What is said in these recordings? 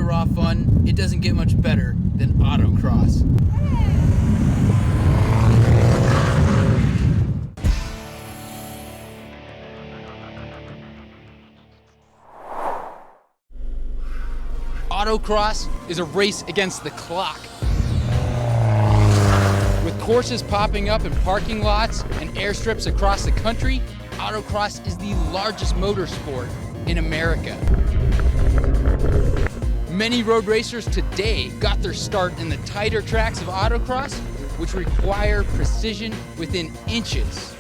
raw fun, it doesn't get much better than Autocross. Autocross is a race against the clock. With courses popping up in parking lots and airstrips across the country, Autocross is the largest motorsport in America. Many road racers today got their start in the tighter tracks of Autocross, which require precision within inches.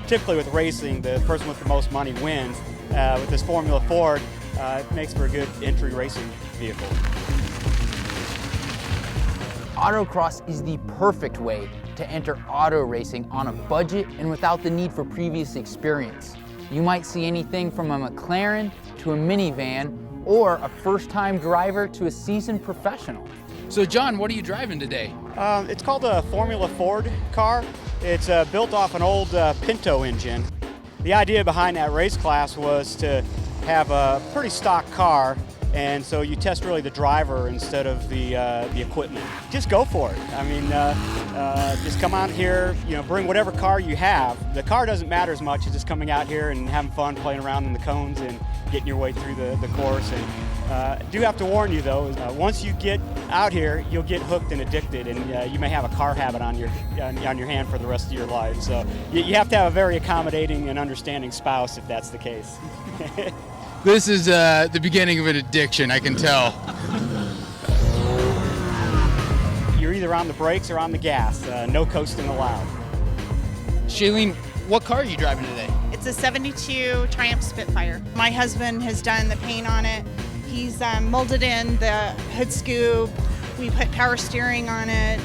Typically with racing, the person with the most money wins. With this Formula Ford, it makes for a good entry racing vehicle. Autocross is the perfect way to enter auto racing on a budget and without the need for previous experience. You might see anything from a McLaren to a minivan, or a first-time driver to a seasoned professional. So John, what are you driving today? It's called a Formula Ford car. It's built off an old Pinto engine. The idea behind that race class was to have a pretty stock car, and so you test really the driver instead of the equipment. Just go for it. I mean, just come out here, bring whatever car you have. The car doesn't matter as much as just coming out here and having fun playing around in the cones and getting your way through the course. And I do have to warn you though, once you get out here, you'll get hooked and addicted, and you may have a car habit on your hand for the rest of your life. So you have to have a very accommodating and understanding spouse if that's the case. This is the beginning of an addiction, I can tell. You're either on the brakes or on the gas. No coasting allowed. Shailene, what car are you driving today? It's a 72 Triumph Spitfire. My husband has done the paint on it. He's molded in the hood scoop. We put power steering on it.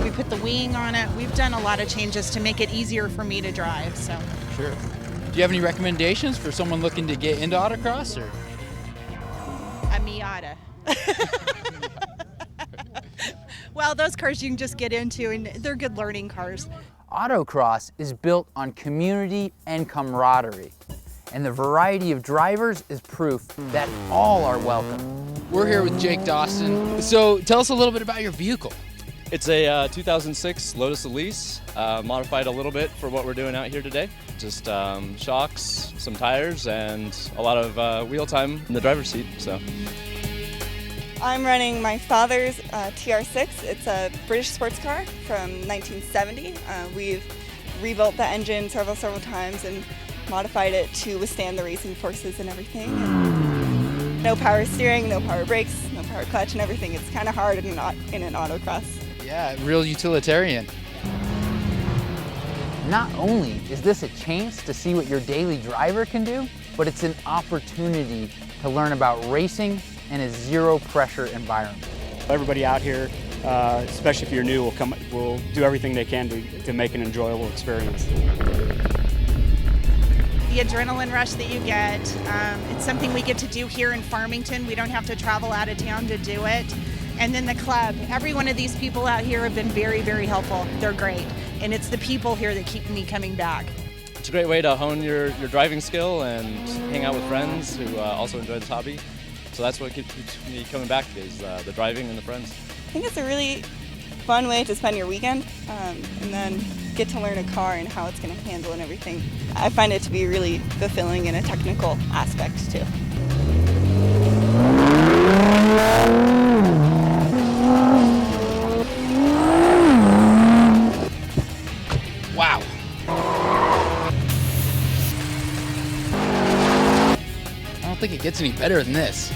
We put the wing on it. We've done a lot of changes to make it easier for me to drive. So. Sure. Do you have any recommendations for someone looking to get into autocross? Or? A Miata. Well, those cars you can just get into, and they're good learning cars. Autocross is built on community and camaraderie, and the variety of drivers is proof that all are welcome. We're here with Jake Dawson. So tell us a little bit about your vehicle. It's a 2006 Lotus Elise, modified a little bit for what we're doing out here today. Just shocks, some tires, and a lot of wheel time in the driver's seat. So. I'm running my father's TR6. It's a British sports car from 1970. We've rebuilt the engine several times and modified it to withstand the racing forces and everything. And no power steering, no power brakes, no power clutch and everything. It's kind of hard in an autocross. Yeah, real utilitarian. Not only is this a chance to see what your daily driver can do, but it's an opportunity to learn about racing in a zero pressure environment. Everybody out here, especially if you're new, will do everything they can to make an enjoyable experience. The adrenaline rush that you get, it's something we get to do here in Farmington. We don't have to travel out of town to do it. And then the club, every one of these people out here have been very, very helpful. They're great. And it's the people here that keep me coming back. It's a great way to hone your driving skill and hang out with friends who also enjoy this hobby. So that's what keeps me coming back, is the driving and the friends. I think it's a really fun way to spend your weekend and then get to learn a car and how it's going to handle and everything. I find it to be really fulfilling in a technical aspect too. Wow. I don't think it gets any better than this.